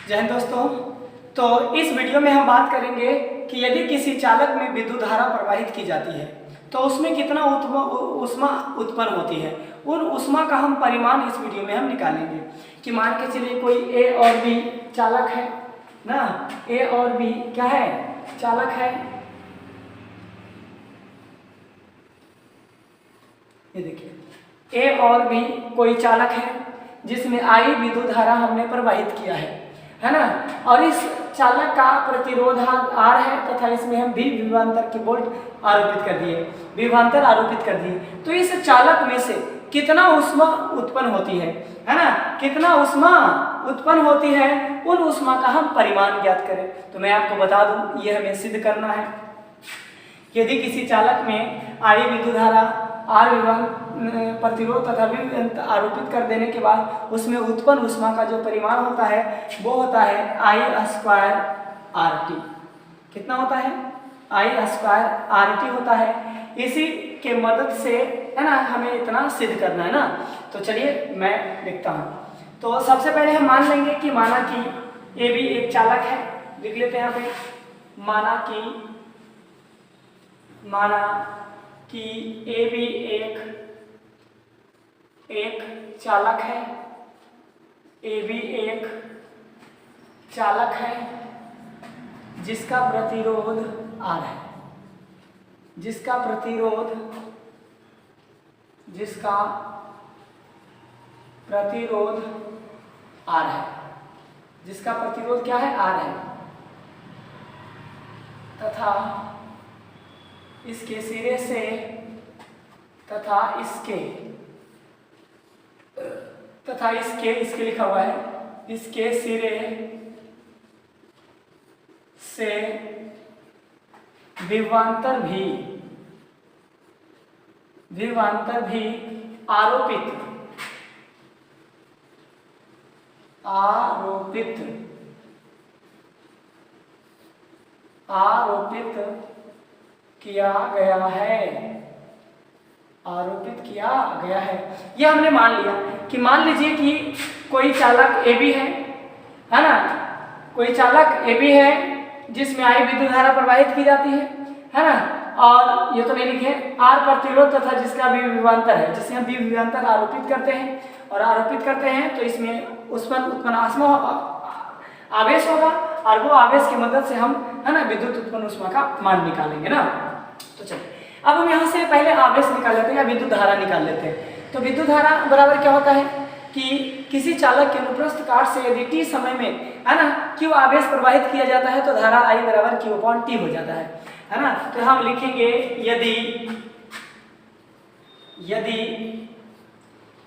जय हिंद दोस्तों। तो इस वीडियो में हम बात करेंगे कि यदि किसी चालक में विद्युत धारा प्रवाहित की जाती है तो उसमें कितना ऊष्मा उत्पन्न होती है। उन ऊष्मा का हम परिमाण इस वीडियो में हम निकालेंगे कि मान के चलिए कोई ए और बी चालक है ना। ए और बी क्या है, चालक है। ये देखिए ए और बी कोई चालक है जिसमें आई विद्युत धारा हमने प्रवाहित किया है ना। और इस चालक का प्रतिरोध आर है तथा इसमें हम भी विभवांतर की वोल्ट आरोपित कर दिए, विभवांतर आरोपित कर दिए। तो इस चालक में से कितना ऊष्मा उत्पन्न होती है ना, कितना ऊष्मा उत्पन्न होती है, उन ऊष्मा का हम परिमाण ज्ञात करें। तो मैं आपको बता दूं, ये हमें सिद्ध करना है। यदि किसी चालक में आई विद्युत धारा आर विभवांतर प्रतिरोध तथा विभवांतर आरोपित कर देने के बाद उसमें उत्पन्न ऊष्मा का जो परिमाण होता है वो होता है आई स्क्वायर आर टी। कितना होता है, आई स्क्वायर आर टी होता है। इसी के मदद से है ना हमें इतना सिद्ध करना है ना। तो चलिए मैं लिखता हूँ। तो सबसे पहले हम मान लेंगे कि माना कि ए बी एक चालक है। लिख लेते हैं यहाँ पे, माना कि ए बी एक चालक है। ए बी एक चालक है जिसका प्रतिरोध आर है, जिसका प्रतिरोध आर है, जिसका प्रतिरोध क्या है, आर है। तथा इसके सिरे से तथा इसके लिखा हुआ है, इसके सिरे से विभवांतर भी आरोपित किया गया है। यह हमने मान लिया कि मान लीजिए कि कोई चालक ए बी है ना। कोई चालक ए बी है जिसमें आई विद्युत धारा प्रवाहित की जाती है ना। और ये तो नहीं लिखे, आर प्रतिरोध तथा जिसका भी विभवांतर है, जिसे हम भी विभवांतर आरोपित करते हैं तो इसमें उत्पन्न आवेश होगा और वो आवेश की मदद से हम है ना विद्युत उत्पन्न ऊष्मा का मान निकालेंगे ना। तो चलिए अब हम यहाँ से पहले आवेश निकाल लेते हैं या विद्युत धारा निकाल लेते हैं। तो विद्युत धारा बराबर क्या होता है कि किसी चालक के अनुप्रस्थ काट से यदि टी समय में है ना क्यू आवेश प्रवाहित किया जाता है तो धारा आई बराबर क्यू अपॉन टी हो जाता है ना। तो हम लिखेंगे यदि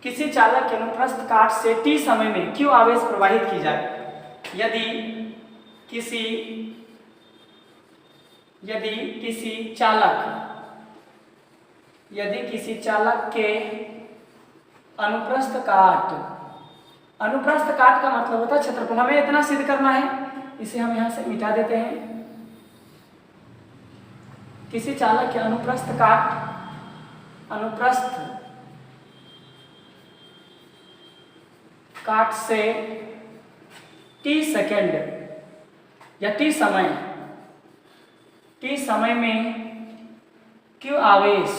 किसी चालक के अनुप्रस्थ काट से टी समय में क्यू आवेश प्रवाहित की जाए, यदि किसी चालक के अनुप्रस्थ काट का मतलब होता है क्षेत्रफल। हमें इतना सिद्ध करना है, इसे हम यहां से मिटा देते हैं। किसी चालक के अनुप्रस्थ काट से टी सेकेंड या टी समय में क्यू आवेश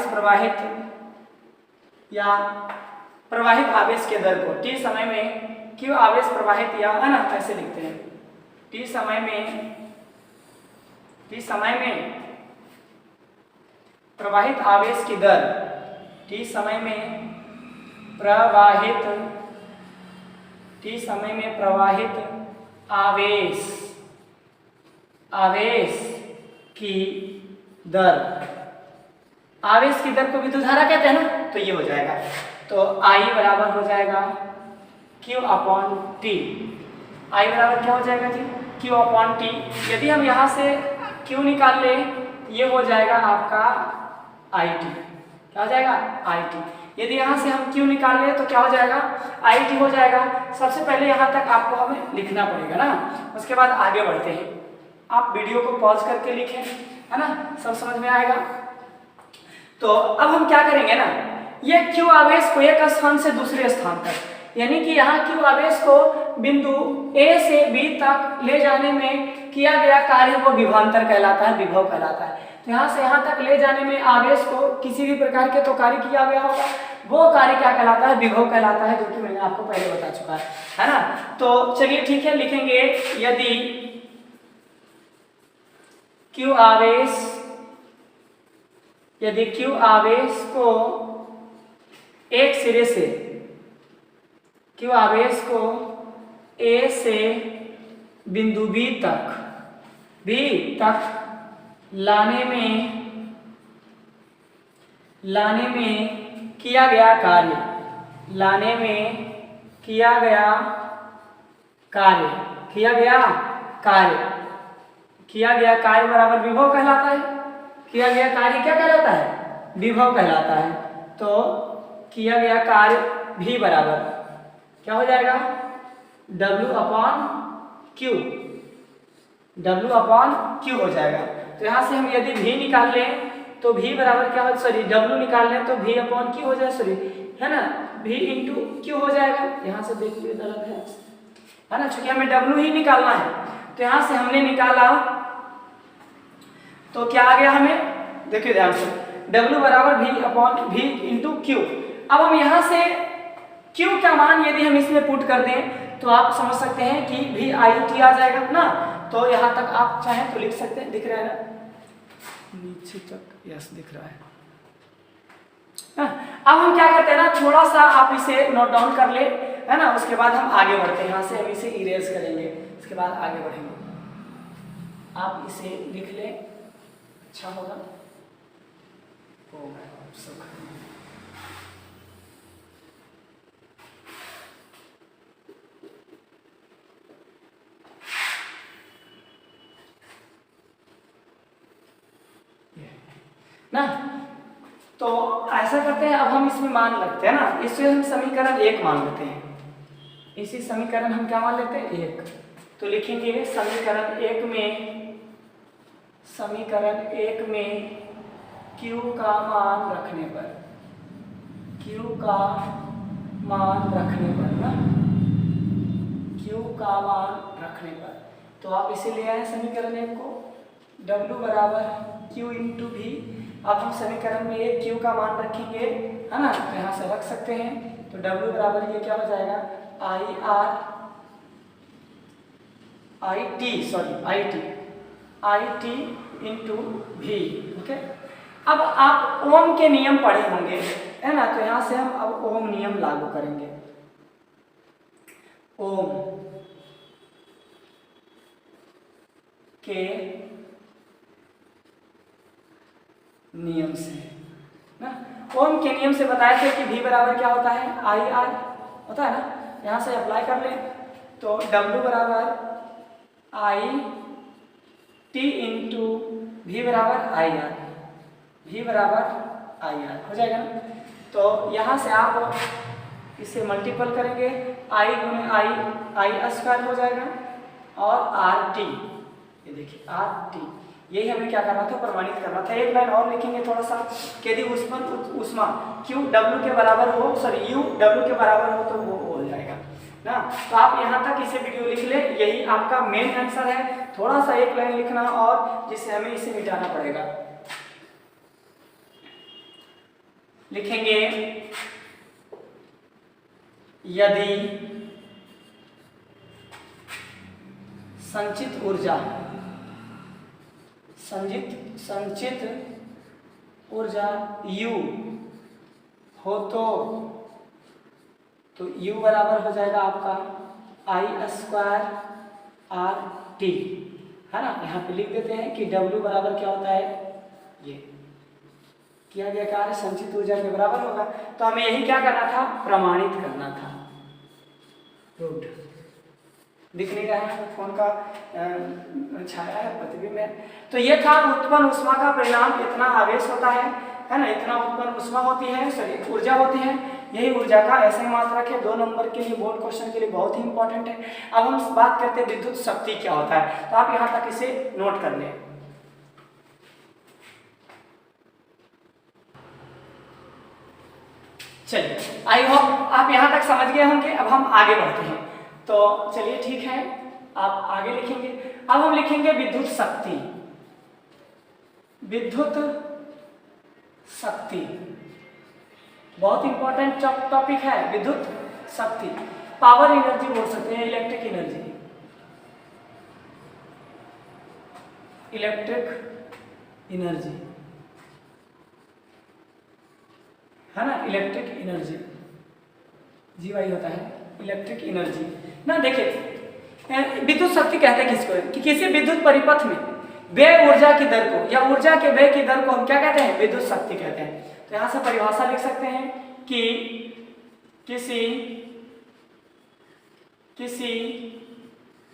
प्रवाहित या प्रवाहित आवेश के दर को टी समय में क्यू आवेश प्रवाहित या है ना ऐसे लिखते हैं। टी समय में प्रवाहित आवेश की दर, टी समय में प्रवाहित आवेश की दर को विद्युत धारा कहते हैं ना। तो ये हो जाएगा, तो आई बराबर हो जाएगा क्यू अपॉन टी। आई बराबर क्या हो जाएगा जी, क्यू अपॉन टी। यदि हम यहाँ से क्यू निकाल ले, ये हो जाएगा आपका आई टी। क्या हो जाएगा, आई टी। यदि यहाँ से हम Q निकाल लें तो क्या हो जाएगा, IT हो जाएगा। सबसे पहले यहाँ तक आपको हमें लिखना पड़ेगा ना, उसके बाद आगे बढ़ते हैं। आप वीडियो को पॉज करके लिखें, है ना, सब समझ में आएगा। तो अब हम क्या करेंगे ना, ये Q आवेश को एक स्थान से दूसरे स्थान तक, यानी कि यहाँ Q आवेश को बिंदु A से B तक ले जाने में किया गया कार्य वो विभवांतर कहलाता है, विभव कहलाता है। तो यहाँ से यहाँ तक ले जाने में आवेश को किसी भी प्रकार के तो कार्य किया गया होगा, वो कार्य क्या कहलाता है, विभव कहलाता है, जो कि मैंने आपको पहले बता चुका है ना। तो चलिए ठीक है, लिखेंगे यदि Q आवेश को एक सिरे से, Q आवेश को A से बिंदु B तक लाने में किया गया कार्य बराबर विभव कहलाता है। किया गया कार्य क्या कहलाता है, विभव कहलाता है। तो किया गया कार्य भी बराबर क्या हो जाएगा, W अपॉन Q हो जाएगा। तो यहाँ से हम यदि V निकाल लें तो V बराबर क्या हो, सॉरी W निकाल लें तो V अपॉन Q हो जाए, सॉरी है ना, V इंटू Q हो जाएगा। यहाँ से देखिए गलत है ना, चूंकि हमें W ही निकालना है। तो यहाँ से हमने निकाला तो क्या आ गया हमें, देखिए ध्यान से, W बराबर V upon V into Q। अब हम यहाँ से Q का मान यदि हम इसमें पुट कर दें तो आप समझ सकते हैं कि VIT आ जाएगा ना। तो यहाँ तक आप चाहें तो लिख सकते हैं, दिख रहा है ना, नीचे तक, यस दिख रहा है। अब हम क्या करते हैं ना, थोड़ा सा आप इसे नोट डाउन कर ले, है ना, उसके बाद हम आगे बढ़ते हैं। यहाँ से हम इसे इरेज करेंगे, उसके बाद आगे बढ़ेंगे। आप इसे लिख ले, अच्छा होगा। ना तो ऐसा करते हैं, अब हम इसमें मान लगते हैं ना, इससे हम समीकरण 1 मान लेते हैं। इसी समीकरण हम क्या मान लेते हैं, 1। तो लिखेंगे समीकरण 1 में Q का मान रखने पर ना, Q का मान रखने पर, तो आप इसे ले आए समीकरण 1 को, W बराबर Q इंटू V। अब हम समीकरण में एक Q का मान रखेंगे, है ना, तो यहाँ से रख सकते हैं। तो W बराबर ये क्या हो जाएगा, IT इंटू V। ओके, अब आप ओम के नियम पढ़े होंगे, है ना, तो यहाँ से हम अब ओम नियम लागू करेंगे। ओम के नियम से ना, ओम के नियम से बताए थे कि V बराबर क्या होता है, IR होता है ना। यहाँ से अप्लाई कर लें तो W बराबर IT इंटू V बराबर IR हो जाएगा ना। तो यहाँ से आप इसे मल्टीपल करेंगे, I गुणे I स्क्वायर हो जाएगा, और RT, ये देखिए RT, यही हमें क्या करना था, प्रमाणित करना था। एक लाइन और लिखेंगे थोड़ा सा, यदि ऊष्मा Q W के बराबर हो, सॉरी U W के बराबर हो तो वो हो जाएगा ना। तो आप यहाँ तक इसे वीडियो लिख ले, यही आपका मेन आंसर है। थोड़ा सा एक लाइन लिखना और जिससे hमें इसे मिटाना पड़ेगा। लिखेंगे यदि संचित ऊर्जा U हो तो U बराबर हो जाएगा आपका I स्क्वायर RT, है ना। यहाँ पे लिख देते हैं कि W बराबर क्या होता है, ये किया गया कार्य संचित ऊर्जा के बराबर होगा। तो हमें यही क्या करना था, प्रमाणित करना था। गुड, दिख नहीं रहा है फोन का छाया है प्रतिबिंब में। तो ये था उत्पन्न ऊष्मा का परिणाम, इतना आवेश होता है है ना, इतना उत्पन्न ऊष्मा होती है, सॉरी ऊर्जा होती है, यही ऊर्जा का ऐसा ही मात्रक है। 2 नंबर के लिए बोर्ड क्वेश्चन के लिए बहुत ही इंपॉर्टेंट है। अब हम बात करते हैं विद्युत शक्ति क्या होता है, तो आप यहाँ तक इसे नोट कर लें। चलिए आई होप आप यहाँ तक समझ गए होंगे। अब हम आगे बढ़ते हैं, तो चलिए ठीक है, आप आगे लिखेंगे। अब हम लिखेंगे विद्युत शक्ति। विद्युत शक्ति बहुत इंपॉर्टेंट टॉपिक है, विद्युत शक्ति। पावर एनर्जी बोल सकते हैं, इलेक्ट्रिक एनर्जी, इलेक्ट्रिक एनर्जी है ना, इलेक्ट्रिक एनर्जी जीवाई होता है, इलेक्ट्रिक एनर्जी ना। देखिए विद्युत शक्ति कहते हैं किसको, कि किसी विद्युत परिपथ में व्यय ऊर्जा की दर को या ऊर्जा के व्यय की दर को हम क्या कहते हैं, विद्युत शक्ति कहते हैं। तो यहां से परिभाषा लिख सकते हैं कि किसी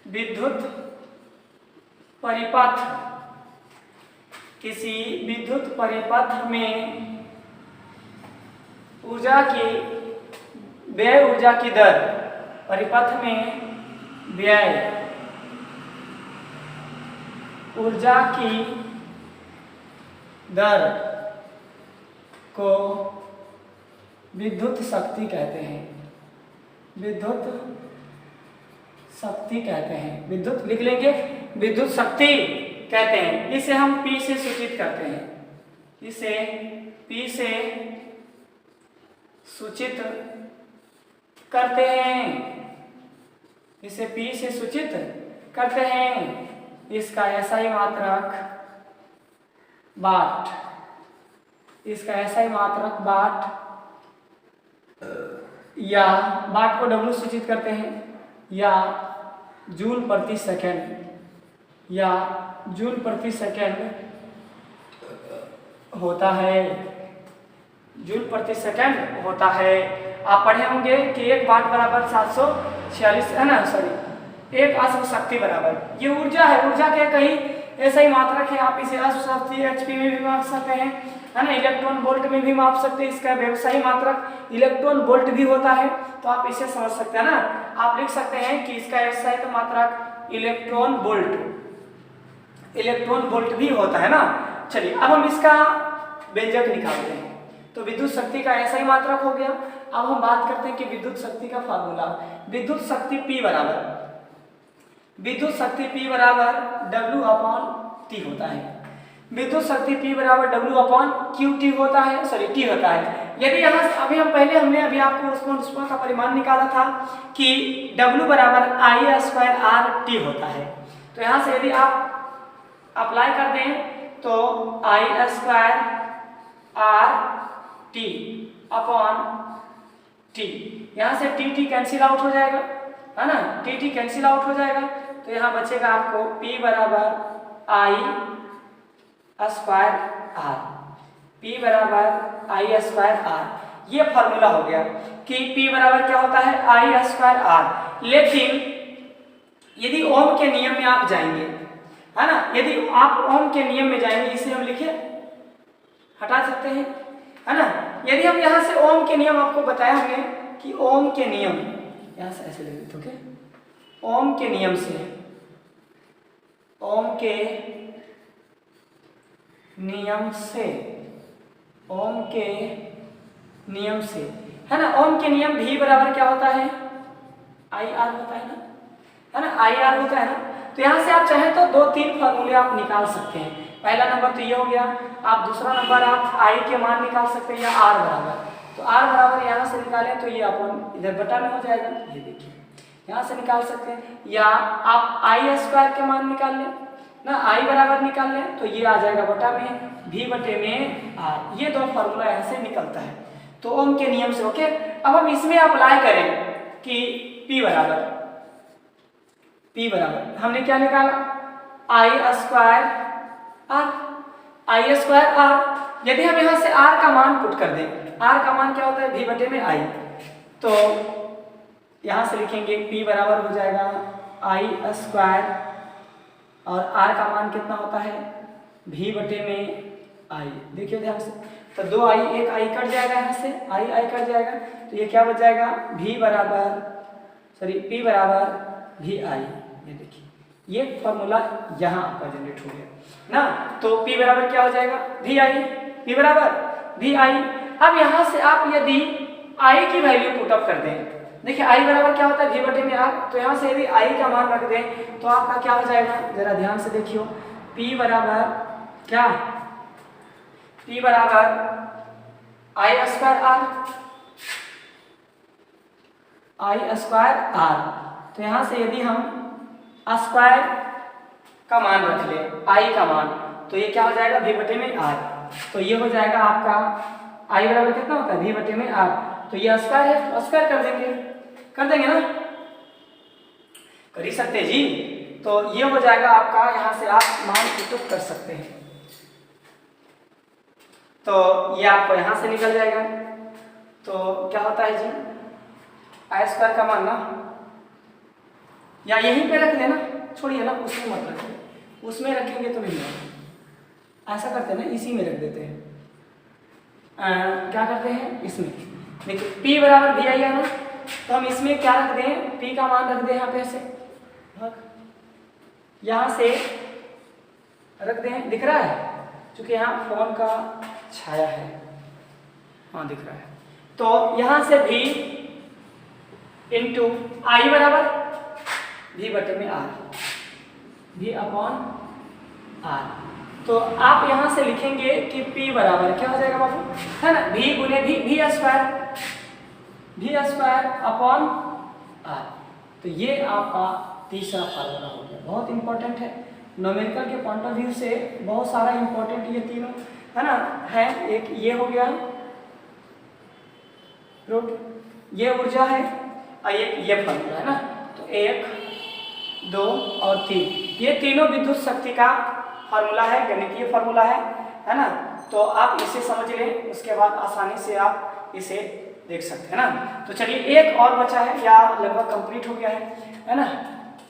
विद्युत परिपथ में ऊर्जा की व्यय ऊर्जा की दर, परिपथ में व्यय ऊर्जा की दर को विद्युत शक्ति कहते हैं, विद्युत शक्ति कहते हैं। विद्युत लिख लेंगे, विद्युत शक्ति कहते हैं। इसे हम P से सूचित करते हैं, इसे P से सूचित करते हैं, इसे P से सूचित करते हैं। इसका SI मात्रक वाट, इसका SI मात्रक वाट, या वाट को W सूचित करते हैं, या जूल प्रति सेकंड, या जूल प्रति सेकंड होता है, जूल प्रति सेकंड होता है। आप पढ़े होंगे कि 1 वाट बराबर 746 है ना, सॉरी 1 अश्व शक्ति बराबर, ये ऊर्जा है, ऊर्जा के कहीं ऐसा ही मात्रक है। आप इसे अश्व शक्ति HP में भी माप सकते हैं, है ना, इलेक्ट्रॉन वोल्ट में भी माप सकते हैं। इसका व्यवसायी मात्रक इलेक्ट्रॉन वोल्ट भी होता है, तो आप इसे समझ सकते हैं ना। आप लिख सकते हैं कि इसका व्यवसायिक मात्रक इलेक्ट्रॉन वोल्ट भी होता है ना। चलिए अब हम इसका व्यंजक निकालते हैं। तो विद्युत शक्ति का ऐसा ही मात्रक हो गया। अब हम बात करते हैं कि विद्युत शक्ति का फार्मूला, विद्युत शक्ति P बराबर W/T होता है। विद्युत शक्ति P बराबर W/QT होता है, सॉरी T होता है। यदि यहाँ से हमने अभी आपको ऊष्मा का परिमाण निकाला था कि W बराबर I² होता है। तो यहाँ से यदि आप अप्लाई कर दें तो I² T, यहाँ से T कैंसिल आउट हो जाएगा, है ना, T कैंसिल आउट हो जाएगा। तो यहाँ बचेगा आपको P बराबर I²R, ये फॉर्मूला हो गया कि P बराबर क्या होता है, I²R। लेकिन यदि ओम के नियम में आप जाएंगे, है ना, यदि आप ओम के नियम में जाएंगे, इसे हम लिखे हटा सकते हैं, है ना। यदि हम यहाँ से ओम के नियम आपको बताया हमने कि ओम के नियम, यहाँ से ऐसे लिख देते, ओके, ओम के नियम से है ना, ओम के नियम V बराबर क्या होता है, IR होता है ना, IR होता है ना। तो यहाँ से आप चाहें तो 2-3 फार्मूले आप निकाल सकते हैं। पहला नंबर तो ये हो गया, आप दूसरा नंबर आप I के मान निकाल सकते हैं, या R बराबर। तो R बराबर यहाँ से निकालें तो ये अपन इधर बटा में हो जाएगा, ये देखिए यहाँ से निकाल सकते हैं, या आप I² के मान निकाल लें ना, I बराबर निकाल लें तो ये आ जाएगा बटा में V/R। ये 2 फार्मूला यहाँ से निकलता है, तो ओम के नियम से। ओके, अब हम इसमें अप्लाई करें कि P बराबर हमने क्या निकाला, I²R। यदि हम यहाँ से R का मान पुट कर दें, R का मान क्या होता है, V/I, तो यहाँ से लिखेंगे P बराबर हो जाएगा I², और R का मान कितना होता है, V/I। देखिए ध्यान से, तो 2i, एक i कट जाएगा यहाँ से, i कट जाएगा, तो ये क्या बच जाएगा, p बराबर vi। ये देखिए ये फॉर्मूला यहाँ आपका जनरेट हो गया ना। तो p बराबर क्या हो जाएगा, p बराबर vi। अब यहाँ से आप यदि i की वैल्यू पुट अप कर दें, देखिए i बराबर क्या होता है, v बटे में r, तो यहाँ से यदि i का मान रख दें तो आपका क्या हो जाएगा, जरा ध्यान से देखियो, p बराबर क्या, p बराबर i स्क्वायर r। तो यहाँ से यदि हम स्क्वायर का मान रख ले, i का मान, तो ये क्या हो जाएगा, v बटे में r। तो ये हो जाएगा आपका i बराबर कितना होता है, v बटे में r। तो ये स्क्वायर है, तो स्क्वायर कर देंगे ना, कर ही सकते जी। तो ये हो जाएगा आपका, यहाँ से आप मान पुट कर सकते हैं। तो ये आपको यहाँ से निकल जाएगा, तो क्या होता है जी, i स्क्वायर का मान ना, या यहीं पे रख देना, छोड़िए ना, उसमें मत रखिए, उसमें रखेंगे तो नहीं होगा, ऐसा करते हैं ना, इसी में रख देते हैं। क्या करते हैं, इसमें देखिए p बराबर vi है ना, तो हम इसमें क्या रख दें, p का मान रख दें यहाँ पे ऐसे, यहाँ से रख दें, दिख रहा है, क्योंकि यहाँ फोन का छाया है, हाँ दिख रहा है। तो यहाँ से v इंटू i बराबर v बटे में r, v अपॉन r। तो आप यहाँ से लिखेंगे कि p बराबर क्या हो जाएगा बाबू, है ना, v गुने v स्क्वायर अपॉन r। तो ये आपका तीसरा फार्मूला हो गया, बहुत इंपॉर्टेंट है, न्यूमेरिकल के पॉइंट ऑफ व्यू से बहुत सारा इंपॉर्टेंट ये तीनों है ना है। एक ये हो गया रूट, ये ऊर्जा है, और ये फार्मूला है ना। तो 1, 2 और 3, ये तीनों विद्युत शक्ति का फार्मूला है, गणितीय फार्मूला है ना। तो आप इसे समझ लें, उसके बाद आसानी से आप इसे देख सकते हैं ना। तो चलिए एक और बचा है, या लगभग कंप्लीट हो गया है ना,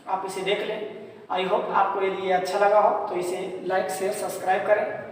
आप इसे देख लें। आई होप आपको यदि ये अच्छा लगा हो तो इसे लाइक शेयर सब्सक्राइब करें।